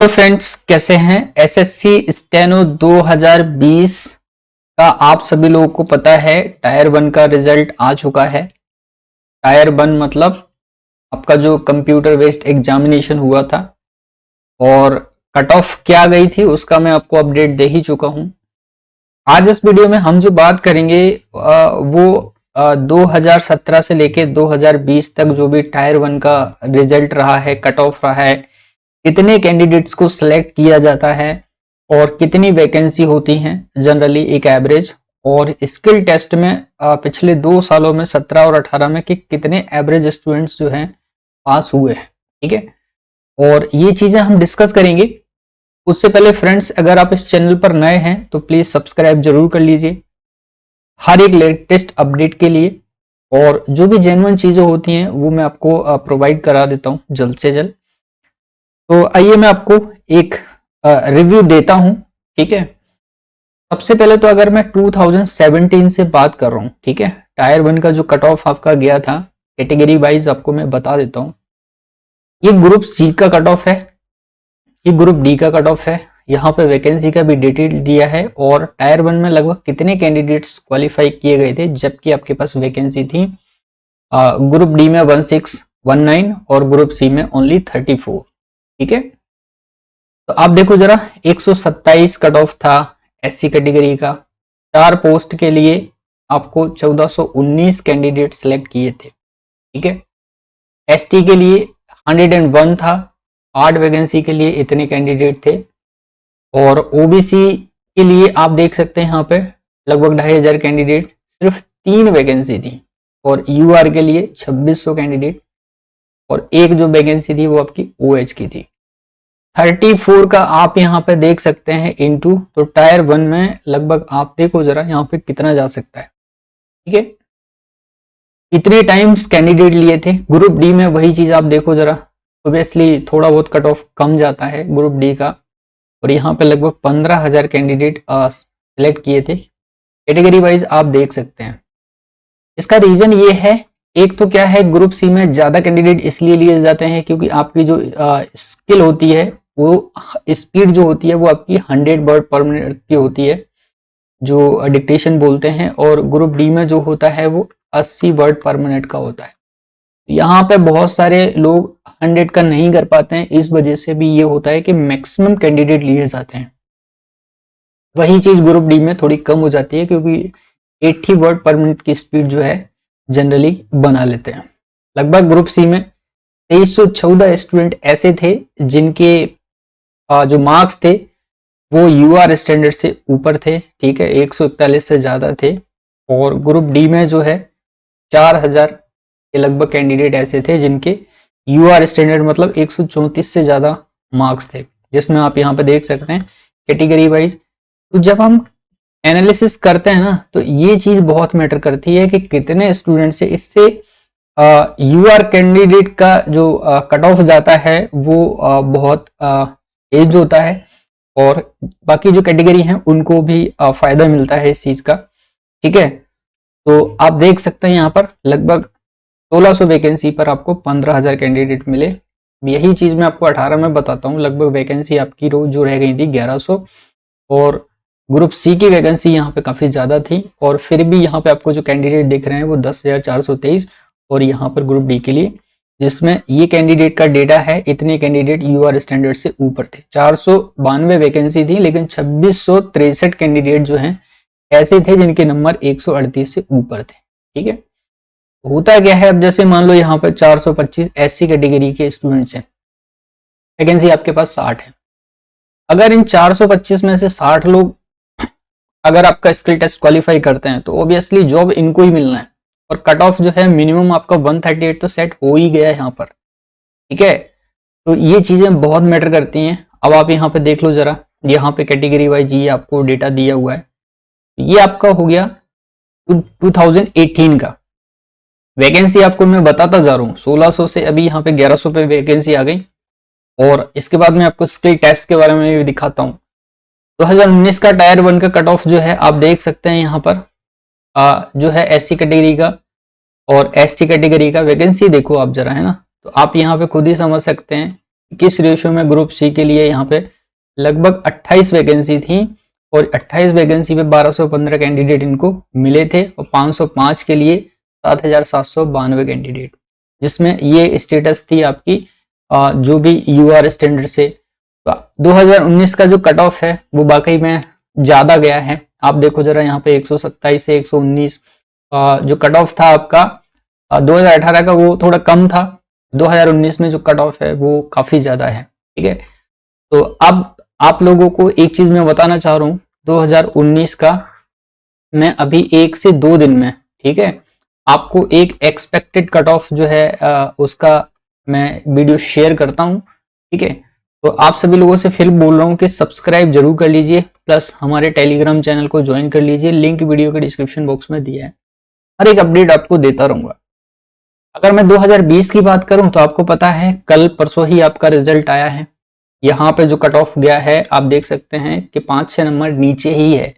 तो फ्रेंड्स कैसे हैं। एसएससी स्टेनो 2020 का आप सभी लोगों को पता है टायर वन का रिजल्ट आ चुका है। टायर वन मतलब आपका जो कंप्यूटर बेस्ड एग्जामिनेशन हुआ था और कट ऑफ क्या गई थी उसका मैं आपको अपडेट दे ही चुका हूं। आज इस वीडियो में हम जो बात करेंगे वो 2017 से लेके 2020 तक जो भी टायर वन का रिजल्ट रहा है, कट ऑफ रहा है, कितने कैंडिडेट्स को सिलेक्ट किया जाता है और कितनी वैकेंसी होती हैं जनरली एक एवरेज, और स्किल टेस्ट में पिछले 2 सालों में 17 और 18 में कि कितने एवरेज स्टूडेंट्स जो हैं पास हुए हैं। ठीक है, और ये चीजें हम डिस्कस करेंगे। उससे पहले फ्रेंड्स, अगर आप इस चैनल पर नए हैं तो प्लीज सब्सक्राइब जरूर कर लीजिए हर एक लेटेस्ट अपडेट के लिए, और जो भी जेन्युइन चीजें होती हैं वो मैं आपको प्रोवाइड करा देता हूं जल्द से जल्द। तो आइए मैं आपको एक रिव्यू देता हूं। ठीक है, सबसे पहले तो अगर मैं 2017 से बात कर रहा हूं, ठीक है, टायर वन का जो कट ऑफ आपका गया था कैटेगरी वाइज आपको मैं बता देता हूं। ये ग्रुप सी का कट ऑफ है, ये ग्रुप डी का कट ऑफ है, यहाँ पे वैकेंसी का भी डिटेल दिया है और टायर वन में लगभग कितने कैंडिडेट्स क्वालिफाई किए गए थे जबकि आपके पास वैकेंसी थी ग्रुप डी में 1619 और ग्रुप सी में ओनली 34। ठीक है, तो आप देखो जरा 127 कट ऑफ था एससी कैटेगरी का। 4 पोस्ट के लिए आपको 1419 कैंडिडेट सिलेक्ट किए थे। ठीक है, एसटी के लिए 101 था, 8 वैकेंसी के लिए इतने कैंडिडेट थे, और ओबीसी के लिए आप देख सकते हैं यहाँ पे लगभग 2500 कैंडिडेट, सिर्फ 3 वैकेंसी थी, और यूआर के लिए 2600 कैंडिडेट और एक जो वैकेंसी थी वो आपकी ओएच की थी। 34 का आप यहाँ पे देख सकते हैं इनटू, तो टायर वन में लगभग आप देखो जरा यहाँ पे कितना जा सकता है। ठीक है, इतने टाइम्स कैंडिडेट लिए थे। ग्रुप डी में वही चीज आप देखो जरा, ऑब्वियसली थोड़ा बहुत कट ऑफ कम जाता है ग्रुप डी का, और यहाँ पे लगभग 15,000 कैंडिडेट सिलेक्ट किए थे। कैटेगरी वाइज आप देख सकते हैं। इसका रीजन ये है, एक तो क्या है, ग्रुप सी में ज्यादा कैंडिडेट इसलिए लिए जाते हैं क्योंकि आपकी जो स्किल होती है वो स्पीड जो होती है वो आपकी 100 वर्ड पर मिनट की होती है जो डिक्टेशन बोलते हैं, और ग्रुप डी में जो होता है वो 80 वर्ड पर मिनट का होता है। यहाँ पे बहुत सारे लोग 100 का नहीं कर पाते हैं, इस वजह से भी ये होता है कि मैक्सिमम कैंडिडेट लिए जाते हैं। वही चीज ग्रुप डी में थोड़ी कम हो जाती है क्योंकि 80 वर्ड पर मिनट की स्पीड जो है जनरली बना लेते हैं। लगभग ग्रुप सी में 2314 स्टूडेंट ऐसे थे जिनके जो मार्क्स थे वो यूआर स्टैंडर्ड से ऊपर थे। ठीक है, 141 से ज्यादा थे, और ग्रुप डी में जो है 4000 के लगभग कैंडिडेट ऐसे थे जिनके यूआर स्टैंडर्ड मतलब 134 से ज्यादा मार्क्स थे, जिसमें आप यहाँ पे देख सकते हैं कैटेगरी वाइज। तो जब हम एनालिसिस करते हैं ना तो ये चीज बहुत मैटर करती है कि कितने स्टूडेंट से, इससे यूआर कैंडिडेट का जो कट ऑफ जाता है वो बहुत एज होता है, और बाकी जो कैटेगरी हैं उनको भी फायदा मिलता है इस चीज का। ठीक है, तो आप देख सकते हैं यहाँ पर लगभग 1600 वैकेंसी पर आपको 15,000 कैंडिडेट मिले। यही चीज मैं आपको 18 में बताता हूँ। लगभग वैकेंसी आपकी जो रह गई थी 1100, और ग्रुप सी की वैकेंसी यहाँ पे काफी ज्यादा थी, और फिर भी यहाँ पे आपको जो कैंडिडेट दिख रहे हैं वो 10,423, और यहाँ पर ग्रुप डी के लिए जिसमें ये कैंडिडेट का डेटा है, इतने कैंडिडेट यूआर स्टैंडर्ड से ऊपर थे। 492 वैकेंसी थी, लेकिन 2663 कैंडिडेट जो हैं ऐसे थे जिनके नंबर 138 से ऊपर थे। ठीक है, होता क्या है, अब जैसे मान लो यहाँ पर 425 एससी कैटेगरी के स्टूडेंट्स हैं, वैकेंसी आपके पास 60 है। अगर इन 425 में से 60 लोग अगर आपका स्किल टेस्ट क्वालिफाई करते हैं तो ऑब्वियसली जॉब इनको ही मिलना है, और कट ऑफ जो है मिनिमम आपका 138 तो सेट हो ही गया है यहाँ पर। ठीक है, तो ये चीजें बहुत मैटर करती हैं। अब आप यहाँ पे देख लो जरा, यहाँ पे कैटेगरी वाइज ये आपको डेटा दिया हुआ है। ये आपका हो गया 2018 का वैकेंसी, आपको मैं बताता जा रहा हूँ 1600 से अभी यहाँ पे 1100 पे वैकेंसी आ गई, और इसके बाद मैं आपको स्किल टेस्ट के बारे में भी दिखाता हूँ। 2019 का टायर वन का कट ऑफ जो है आप देख सकते हैं यहाँ पर जो है एससी कैटेगरी का और एसटी कैटेगरी का वैकेंसी देखो आप जरा, है ना, तो आप यहाँ पे खुद ही समझ सकते हैं किस रेशियो में ग्रुप सी के लिए यहाँ पे लगभग 28 वैकेंसी थी और 28 वैकेंसी पे 1215 कैंडिडेट इनको मिले थे और 505 के लिए 7792 कैंडिडेट, जिसमें ये स्टेटस थी आपकी जो भी यूआर स्टैंडर्ड से। 2019 का जो कट ऑफ है वो वाकई में ज्यादा गया है। आप देखो जरा यहाँ पे 127 से 119 जो कट ऑफ था आपका 2018 का वो थोड़ा कम था, 2019 में जो कट ऑफ है वो काफी ज्यादा है। ठीक है, तो अब आप लोगों को एक चीज मैं बताना चाह रहा हूँ, 2019 का मैं अभी 1 से 2 दिन में, ठीक है, आपको एक एक्सपेक्टेड कट ऑफ जो है उसका मैं वीडियो शेयर करता हूँ। ठीक है, तो आप सभी लोगों से फिर बोल रहा हूँ कि सब्सक्राइब जरूर कर लीजिए, प्लस हमारे टेलीग्राम चैनल को ज्वाइन कर लीजिए, लिंक वीडियो के डिस्क्रिप्शन बॉक्स में दिया है। हर एक अपडेट आपको देता रहूंगा। अगर मैं 2020 की बात करूं तो आपको पता है कल परसों ही आपका रिजल्ट आया है। यहाँ पे जो कट ऑफ गया है आप देख सकते हैं कि 5-6 नंबर नीचे ही है।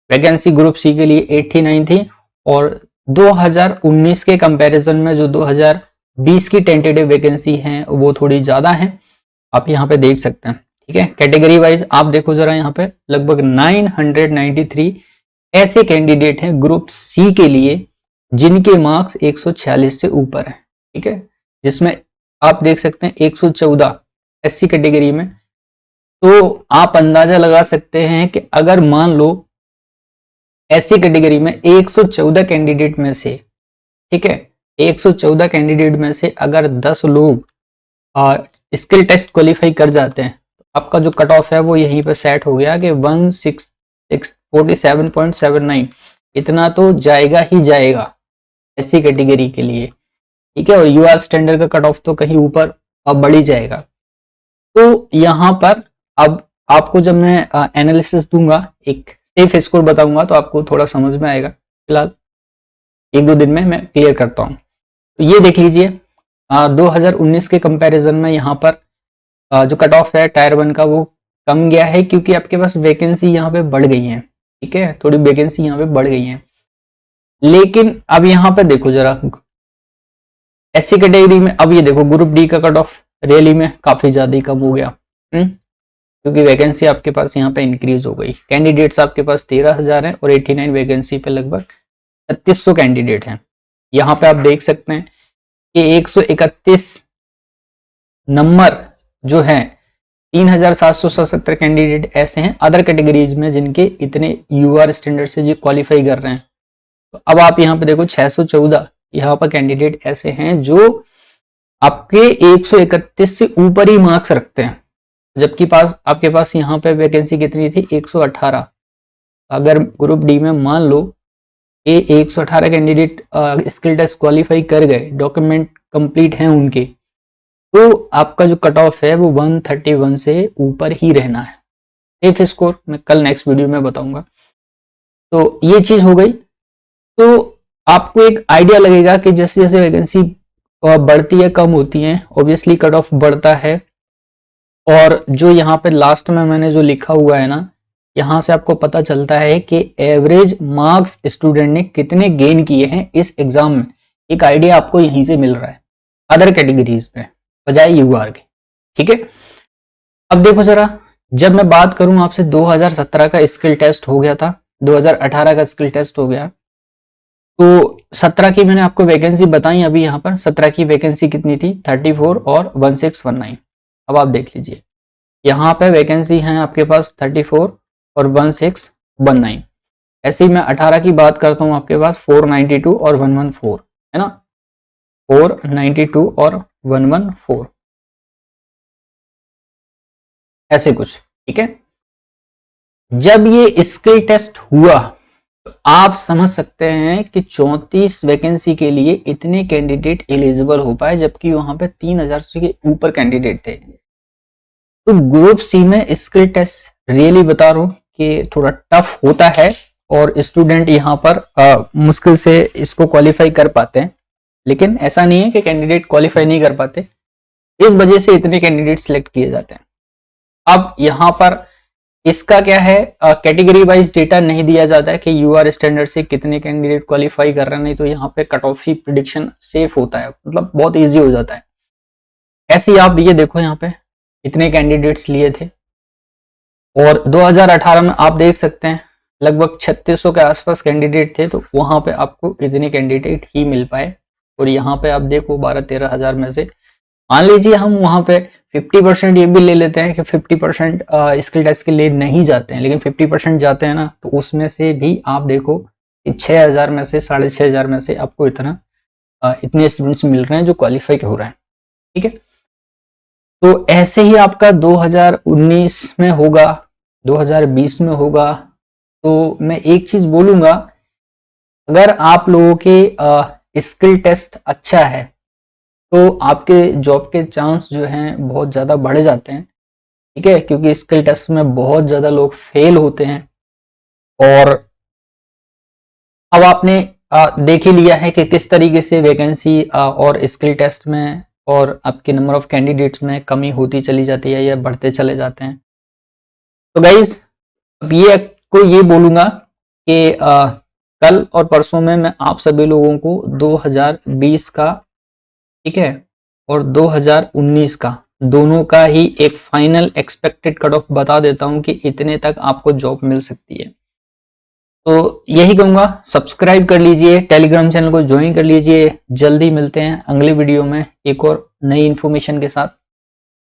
वैकेंसी ग्रुप सी के लिए 89 थी और 2019 के कंपैरिजन में जो 2020 की टेंटेटिव वैकेंसी है वो थोड़ी ज्यादा है, आप यहाँ पे देख सकते हैं। ठीक है, कैटेगरी वाइज आप देखो जरा, यहाँ पे लगभग 993 ऐसे कैंडिडेट हैं ग्रुप सी के लिए जिनके मार्क्स 146 से ऊपर है। ठीक है, जिसमें आप देख सकते हैं 114 एससी कैटेगरी में। तो आप अंदाजा लगा सकते हैं कि अगर मान लो एससी कैटेगरी में 114 कैंडिडेट में से, ठीक है, 114 कैंडिडेट में से अगर 10 लोग स्किल टेस्ट क्वालिफाई कर जाते हैं तो आपका जो कट ऑफ है वो यहीं पर सेट हो गया कि 147.79 इतना तो जाएगा ही जाएगा एससी कैटेगरी के लिए। ठीक है, और यूआर स्टैंडर्ड का कट ऑफ तो कहीं ऊपर अब बढ़ ही जाएगा। तो यहाँ पर अब आपको जब मैं एनालिसिस दूंगा, एक सेफ स्कोर बताऊंगा तो आपको थोड़ा समझ में आएगा। फिलहाल 1-2 दिन में मैं क्लियर करता हूँ। तो ये देख लीजिए 2019 के कंपैरिजन में यहाँ पर जो कट ऑफ है टायर 1 का वो कम गया है क्योंकि आपके पास वैकेंसी यहाँ पे बढ़ गई है। ठीक है, थोड़ी वैकेंसी यहाँ पे बढ़ गई है। लेकिन अब यहाँ पे देखो जरा एससी कैटेगरी में, अब ये देखो ग्रुप डी का कट ऑफ रियली में काफी ज्यादा ही कम हो गया क्योंकि वैकेंसी आपके पास यहाँ पे इंक्रीज हो गई। कैंडिडेट्स आपके पास 13,000 है और 89 वैकेंसी पे लगभग 3600 कैंडिडेट हैं। यहाँ पे आप देख सकते हैं कि 131 नंबर जो है 3777 कैंडिडेट ऐसे हैं अदर कैटेगरीज में जिनके इतने यूआर स्टैंडर्ड से जो क्वालिफाई कर रहे हैं। तो अब आप यहाँ पे देखो 614 यहाँ पर कैंडिडेट ऐसे हैं जो आपके 131 से ऊपर ही मार्क्स रखते हैं, जबकि आपके पास यहाँ पे वैकेंसी कितनी थी 118। अगर ग्रुप डी में मान लो ये 118 कैंडिडेट स्किल टेस्ट क्वालिफाई कर गए, डॉक्यूमेंट कंप्लीट हैं उनके, तो आपका जो कट ऑफ है वो 131 से ऊपर ही रहना है। सेफ स्कोर मैं कल नेक्स्ट वीडियो में बताऊंगा। तो ये चीज हो गई। तो आपको एक आइडिया लगेगा कि जैसे जैसे वैकेंसी बढ़ती है कम होती है, ऑब्वियसली कट ऑफ बढ़ता है। और जो यहाँ पे लास्ट में मैंने जो लिखा हुआ है ना, यहाँ से आपको पता चलता है कि एवरेज मार्क्स स्टूडेंट ने कितने गेन किए हैं इस एग्जाम में। एक आइडिया आपको यहीं से मिल रहा है अदर कैटेगरीज में बजाय यूआर के। ठीक है, अब देखो जरा, जब मैं बात करूं आपसे 2017 का स्किल टेस्ट हो गया था, 2018 का स्किल टेस्ट हो गया, तो 17 की मैंने आपको वैकेंसी बताई। अभी यहाँ पर 17 की वैकेंसी कितनी थी 34 और 1619। अब आप देख लीजिए यहाँ पे वैकेंसी है आपके पास 34 और 1619। ऐसे ही मैं 18 की बात करता हूँ, आपके पास 492 और 114 है ना, 492 और 114 ऐसे कुछ। ठीक है, जब ये स्किल टेस्ट हुआ तो आप समझ सकते हैं कि 34 वैकेंसी के लिए इतने कैंडिडेट एलिजिबल हो पाए, जबकि वहां पे 3000 से ऊपर कैंडिडेट थे। तो ग्रुप सी में स्किल टेस्ट रियली बता रहा हूं कि थोड़ा टफ होता है और स्टूडेंट यहाँ पर मुश्किल से इसको क्वालिफाई कर पाते हैं। लेकिन ऐसा नहीं है कि कैंडिडेट क्वालिफाई नहीं कर पाते, इस वजह से इतने कैंडिडेट सिलेक्ट किए जाते हैं। अब यहाँ पर इसका क्या है, कैटेगरी वाइज डेटा नहीं दिया जाता है कि यूआर स्टैंडर्ड से कितने कैंडिडेट क्वालिफाई कर रहे हैं, नहीं तो यहाँ पे कट ऑफ ही प्रिडिक्शन सेफ होता है, मतलब बहुत इजी हो जाता है। ऐसे ही आप ये देखो यहाँ पे इतने कैंडिडेट्स लिए थे। और 2018 में आप देख सकते हैं लगभग 3600 के आसपास कैंडिडेट थे, तो वहां पे आपको इतने कैंडिडेट ही मिल पाए। और यहाँ पे आप देखो 12-13 हजार में से मान लीजिए हम वहां पे 50% ये भी ले लेते हैं कि 50% स्किल टेस्ट के लिए नहीं जाते हैं, लेकिन 50% जाते हैं ना, तो उसमें से भी आप देखो कि 6000 में से 6500 में से आपको इतने स्टूडेंट्स मिल रहे हैं जो क्वालिफाई हो रहे हैं। ठीक है, तो ऐसे ही आपका 2019 में होगा, 2020 में होगा। तो मैं एक चीज बोलूंगा, अगर आप लोगों के स्किल टेस्ट अच्छा है तो आपके जॉब के चांस जो हैं बहुत ज़्यादा बढ़ जाते हैं। ठीक है, क्योंकि स्किल टेस्ट में बहुत ज़्यादा लोग फेल होते हैं। और अब आपने देख ही लिया है कि किस तरीके से वैकेंसी और स्किल टेस्ट में और आपके नंबर ऑफ कैंडिडेट्स में कमी होती चली जाती है या बढ़ते चले जाते हैं। तो गाइज अब ये बोलूंगा कि कल और परसों में मैं आप सभी लोगों को 2020 का, ठीक है, और 2019 का दोनों का ही एक फाइनल एक्सपेक्टेड कट ऑफ बता देता हूं कि इतने तक आपको जॉब मिल सकती है। तो यही कहूंगा, सब्सक्राइब कर लीजिए, टेलीग्राम चैनल को ज्वाइन कर लीजिए। जल्दी मिलते हैं अगले वीडियो में एक और नई इन्फॉर्मेशन के साथ।